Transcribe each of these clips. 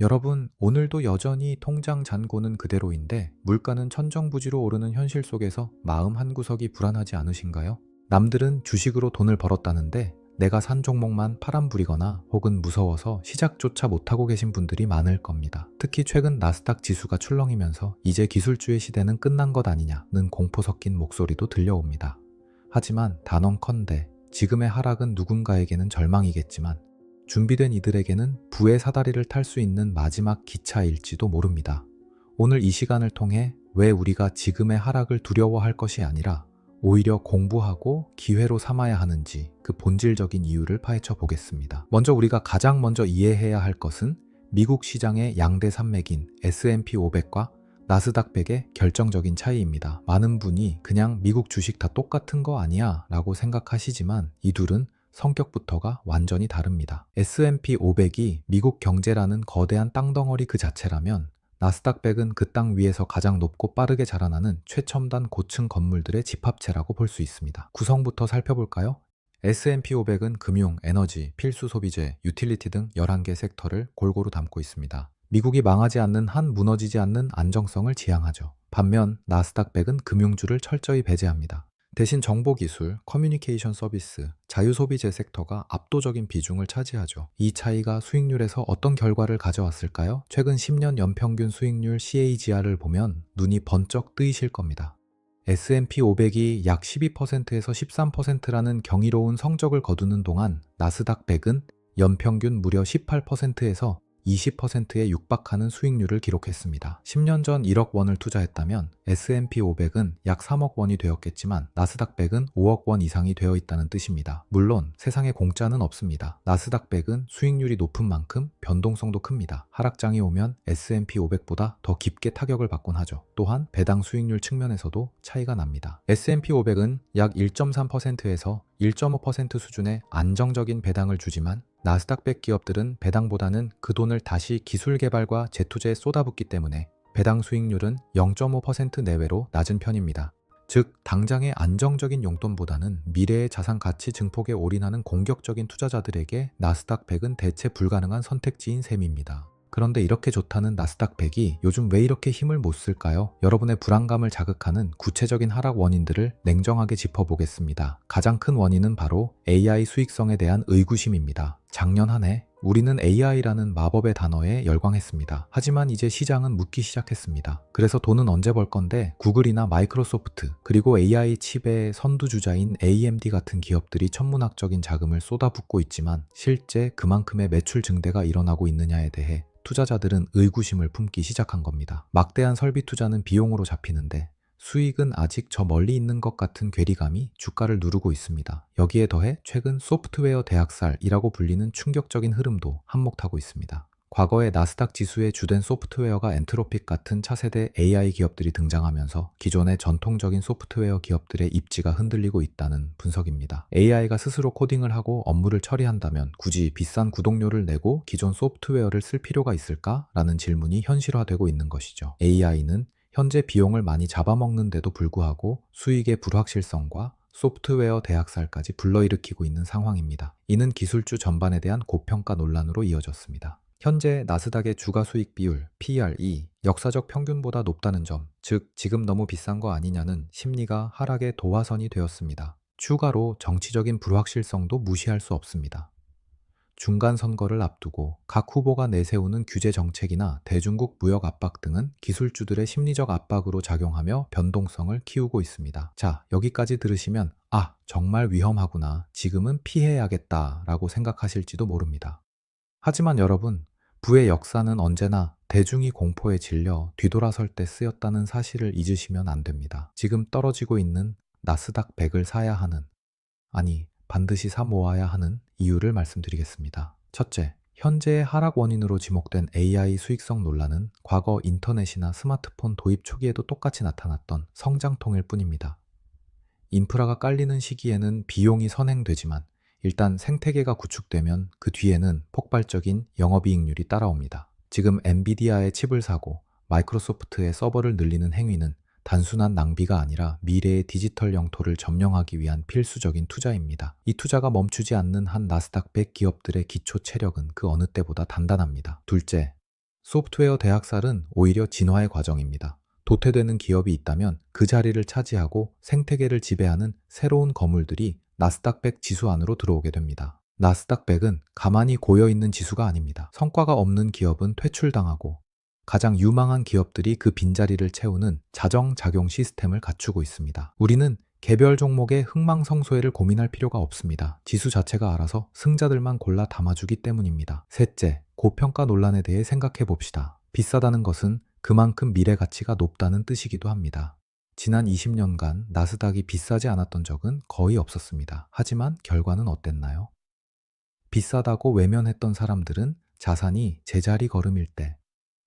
여러분, 오늘도 여전히 통장 잔고는 그대로인데 물가는 천정부지로 오르는 현실 속에서 마음 한구석이 불안하지 않으신가요? 남들은 주식으로 돈을 벌었다는데 내가 산 종목만 파란불이거나 혹은 무서워서 시작조차 못하고 계신 분들이 많을 겁니다. 특히 최근 나스닥 지수가 출렁이면서 이제 기술주의 시대는 끝난 것 아니냐는 공포 섞인 목소리도 들려옵니다. 하지만 단언컨대 지금의 하락은 누군가에게는 절망이겠지만 준비된 이들에게는 부의 사다리를 탈 수 있는 마지막 기차일지도 모릅니다. 오늘 이 시간을 통해 왜 우리가 지금의 하락을 두려워할 것이 아니라 오히려 공부하고 기회로 삼아야 하는지 그 본질적인 이유를 파헤쳐 보겠습니다. 먼저 우리가 가장 먼저 이해해야 할 것은 미국 시장의 양대 산맥인 S&P 500과 나스닥 100의 결정적인 차이입니다. 많은 분이 그냥 미국 주식 다 똑같은 거 아니야 라고 생각하시지만 이 둘은 성격부터가 완전히 다릅니다. S&P 500이 미국 경제라는 거대한 땅덩어리 그 자체라면 나스닥 100은 그 땅 위에서 가장 높고 빠르게 자라나는 최첨단 고층 건물들의 집합체라고 볼 수 있습니다. 구성부터 살펴볼까요? S&P 500은 금융, 에너지, 필수 소비재, 유틸리티 등 11개 섹터를 골고루 담고 있습니다. 미국이 망하지 않는 한 무너지지 않는 안정성을 지향하죠. 반면 나스닥 100은 금융주를 철저히 배제합니다. 대신 정보기술, 커뮤니케이션 서비스, 자유소비재 섹터가 압도적인 비중을 차지하죠. 이 차이가 수익률에서 어떤 결과를 가져왔을까요? 최근 10년 연평균 수익률 CAGR을 보면 눈이 번쩍 뜨이실 겁니다. S&P 500이 약 12%에서 13%라는 경이로운 성적을 거두는 동안 나스닥 100은 연평균 무려 18%에서 20%에 육박하는 수익률을 기록했습니다. 10년 전 1억 원을 투자했다면 S&P 500은 약 3억 원이 되었겠지만 나스닥 100은 5억 원 이상이 되어 있다는 뜻입니다. 물론 세상에 공짜는 없습니다. 나스닥 100은 수익률이 높은 만큼 변동성도 큽니다. 하락장이 오면 S&P 500보다 더 깊게 타격을 받곤 하죠. 또한 배당 수익률 측면에서도 차이가 납니다. S&P 500은 약 1.3%에서 1.5% 수준의 안정적인 배당을 주지만 나스닥 100 기업들은 배당보다는 그 돈을 다시 기술 개발과 재투자에 쏟아붓기 때문에 배당 수익률은 0.5% 내외로 낮은 편입니다. 즉, 당장의 안정적인 용돈보다는 미래의 자산 가치 증폭에 올인하는 공격적인 투자자들에게 나스닥 100은 대체 불가능한 선택지인 셈입니다. 그런데 이렇게 좋다는 나스닥 100이 요즘 왜 이렇게 힘을 못 쓸까요? 여러분의 불안감을 자극하는 구체적인 하락 원인들을 냉정하게 짚어보겠습니다. 가장 큰 원인은 바로 AI 수익성에 대한 의구심입니다. 작년 한 해 우리는 AI라는 마법의 단어에 열광했습니다. 하지만 이제 시장은 묻기 시작했습니다. 그래서 돈은 언제 벌 건데 구글이나 마이크로소프트 그리고 AI 칩의 선두주자인 AMD 같은 기업들이 천문학적인 자금을 쏟아붓고 있지만 실제 그만큼의 매출 증대가 일어나고 있느냐에 대해 투자자들은 의구심을 품기 시작한 겁니다. 막대한 설비 투자는 비용으로 잡히는데 수익은 아직 저 멀리 있는 것 같은 괴리감이 주가를 누르고 있습니다. 여기에 더해 최근 소프트웨어 대학살이라고 불리는 충격적인 흐름도 한몫하고 있습니다. 과거에 나스닥 지수의 주된 소프트웨어가 엔트로픽 같은 차세대 AI 기업들이 등장하면서 기존의 전통적인 소프트웨어 기업들의 입지가 흔들리고 있다는 분석입니다. AI가 스스로 코딩을 하고 업무를 처리한다면 굳이 비싼 구독료를 내고 기존 소프트웨어를 쓸 필요가 있을까? 라는 질문이 현실화되고 있는 것이죠. AI는 현재 비용을 많이 잡아먹는데도 불구하고 수익의 불확실성과 소프트웨어 대학살까지 불러일으키고 있는 상황입니다. 이는 기술주 전반에 대한 고평가 논란으로 이어졌습니다. 현재 나스닥의 주가 수익 비율 PR이 역사적 평균보다 높다는 점, 즉 지금 너무 비싼 거 아니냐는 심리가 하락의 도화선이 되었습니다. 추가로 정치적인 불확실성도 무시할 수 없습니다. 중간 선거를 앞두고 각 후보가 내세우는 규제 정책이나 대중국 무역 압박 등은 기술주들의 심리적 압박으로 작용하며 변동성을 키우고 있습니다. 자, 여기까지 들으시면 정말 위험하구나. 지금은 피해야겠다 라고 생각하실지도 모릅니다. 하지만 여러분, 부의 역사는 언제나 대중이 공포에 질려 뒤돌아설 때 쓰였다는 사실을 잊으시면 안 됩니다. 지금 떨어지고 있는 나스닥 100을 사야 하는, 반드시 사 모아야 하는 이유를 말씀드리겠습니다. 첫째, 현재의 하락 원인으로 지목된 AI 수익성 논란은 과거 인터넷이나 스마트폰 도입 초기에도 똑같이 나타났던 성장통일 뿐입니다. 인프라가 깔리는 시기에는 비용이 선행되지만 일단 생태계가 구축되면 그 뒤에는 폭발적인 영업이익률이 따라옵니다. 지금 엔비디아의 칩을 사고 마이크로소프트의 서버를 늘리는 행위는 단순한 낭비가 아니라 미래의 디지털 영토를 점령하기 위한 필수적인 투자입니다. 이 투자가 멈추지 않는 한 나스닥 100 기업들의 기초 체력은 그 어느 때보다 단단합니다. 둘째, 소프트웨어 대학살은 오히려 진화의 과정입니다. 도태되는 기업이 있다면 그 자리를 차지하고 생태계를 지배하는 새로운 거물들이 나스닥 100 지수 안으로 들어오게 됩니다. 나스닥 100은 가만히 고여있는 지수가 아닙니다. 성과가 없는 기업은 퇴출당하고 가장 유망한 기업들이 그 빈자리를 채우는 자정작용 시스템을 갖추고 있습니다. 우리는 개별 종목의 흥망성쇠를 고민할 필요가 없습니다. 지수 자체가 알아서 승자들만 골라 담아주기 때문입니다. 셋째, 고평가 논란에 대해 생각해 봅시다. 비싸다는 것은 그만큼 미래 가치가 높다는 뜻이기도 합니다. 지난 20년간 나스닥이 비싸지 않았던 적은 거의 없었습니다. 하지만 결과는 어땠나요? 비싸다고 외면했던 사람들은 자산이 제자리 걸음일 때,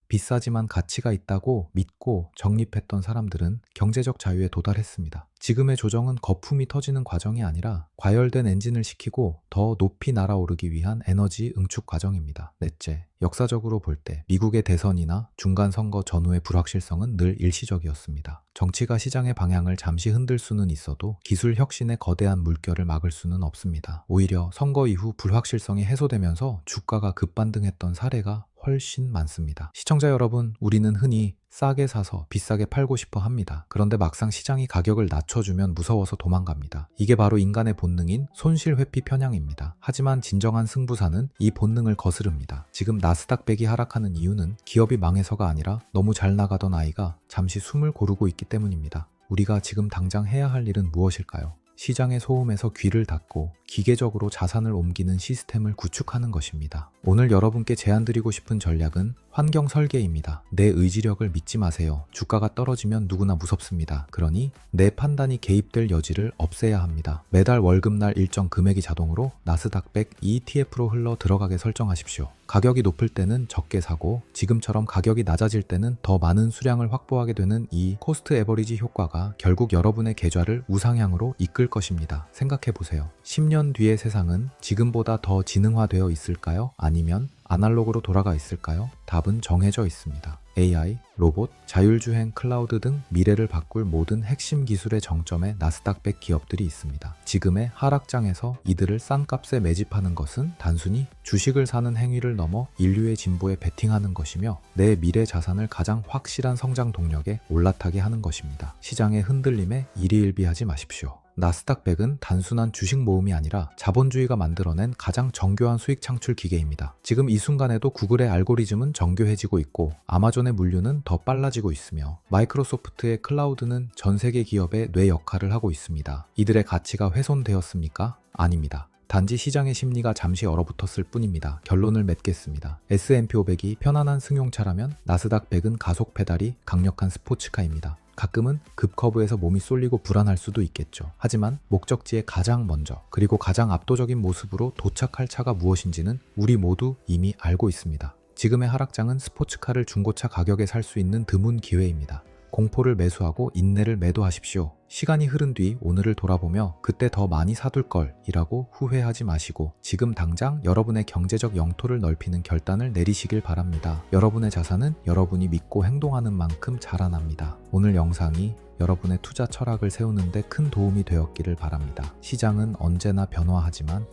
비싸지만 가치가 있다고 믿고 적립했던 사람들은 경제적 자유에 도달했습니다. 지금의 조정은 거품이 터지는 과정이 아니라 과열된 엔진을 식히고 더 높이 날아오르기 위한 에너지 응축 과정입니다. 넷째, 역사적으로 볼 때 미국의 대선이나 중간 선거 전후의 불확실성은 늘 일시적이었습니다. 정치가 시장의 방향을 잠시 흔들 수는 있어도 기술 혁신의 거대한 물결을 막을 수는 없습니다. 오히려 선거 이후 불확실성이 해소되면서 주가가 급반등했던 사례가 훨씬 많습니다. 시청자 여러분, 우리는 흔히 싸게 사서 비싸게 팔고 싶어 합니다. 그런데 막상 시장이 가격을 낮춰주면 무서워서 도망갑니다. 이게 바로 인간의 본능인 손실 회피 편향입니다. 하지만 진정한 승부사는 이 본능을 거스릅니다. 지금 나스닥 100이 하락하는 이유는 기업이 망해서가 아니라 너무 잘 나가던 아이가 잠시 숨을 고르고 있기 때문입니다. 우리가 지금 당장 해야 할 일은 무엇일까요? 시장의 소음에서 귀를 닫고 기계적으로 자산을 옮기는 시스템을 구축하는 것입니다. 오늘 여러분께 제안드리고 싶은 전략은 환경 설계입니다. 내 의지력을 믿지 마세요. 주가가 떨어지면 누구나 무섭습니다. 그러니 내 판단이 개입될 여지를 없애야 합니다. 매달 월급날 일정 금액이 자동으로 나스닥 100 ETF로 흘러 들어가게 설정하십시오. 가격이 높을 때는 적게 사고 지금처럼 가격이 낮아질 때는 더 많은 수량을 확보하게 되는 이 코스트 에버리지 효과가 결국 여러분의 계좌를 우상향으로 이끌 것입니다. 생각해보세요. 10년 뒤의 세상은 지금보다 더 지능화되어 있을까요? 아니면 아날로그로 돌아가 있을까요? 답은 정해져 있습니다. AI, 로봇, 자율주행, 클라우드 등 미래를 바꿀 모든 핵심 기술의 정점에 나스닥 100 기업들이 있습니다. 지금의 하락장에서 이들을 싼 값에 매집하는 것은 단순히 주식을 사는 행위를 넘어 인류의 진보에 베팅하는 것이며 내 미래 자산을 가장 확실한 성장 동력에 올라타게 하는 것입니다. 시장의 흔들림에 일희일비하지 마십시오. 나스닥 100은 단순한 주식 모음이 아니라 자본주의가 만들어낸 가장 정교한 수익 창출 기계입니다. 지금 이 순간에도 구글의 알고리즘은 정교해지고 있고 아마존의 물류는 더 빨라지고 있으며 마이크로소프트의 클라우드는 전 세계 기업의 뇌 역할을 하고 있습니다. 이들의 가치가 훼손되었습니까? 아닙니다. 단지 시장의 심리가 잠시 얼어붙었을 뿐입니다. 결론을 맺겠습니다. S&P 500이 편안한 승용차라면 나스닥 100은 가속 페달이 강력한 스포츠카입니다. 가끔은 급커브에서 몸이 쏠리고 불안할 수도 있겠죠. 하지만 목적지에 가장 먼저 그리고 가장 압도적인 모습으로 도착할 차가 무엇인지는 우리 모두 이미 알고 있습니다. 지금의 하락장은 스포츠카를 중고차 가격에 살 수 있는 드문 기회입니다. 공포를 매수하고 인내를 매도하십시오. 시간이 흐른 뒤 오늘을 돌아보며 그때 더 많이 사둘 걸 이라고 후회하지 마시고 지금 당장 여러분의 경제적 영토를 넓히는 결단을 내리시길 바랍니다. 여러분의 자산은 여러분이 믿고 행동하는 만큼 자라납니다. 오늘 영상이 여러분의 투자 철학을 세우는 데 큰 도움이 되었기를 바랍니다. 시장은 언제나 변화하지만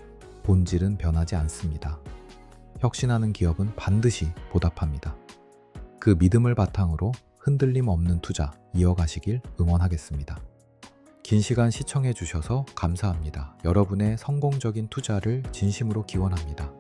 본질은 변하지 않습니다. 혁신하는 기업은 반드시 보답합니다. 그 믿음을 바탕으로 흔들림 없는 투자 이어가시길 응원하겠습니다. 긴 시간 시청해 주셔서 감사합니다. 여러분의 성공적인 투자를 진심으로 기원합니다.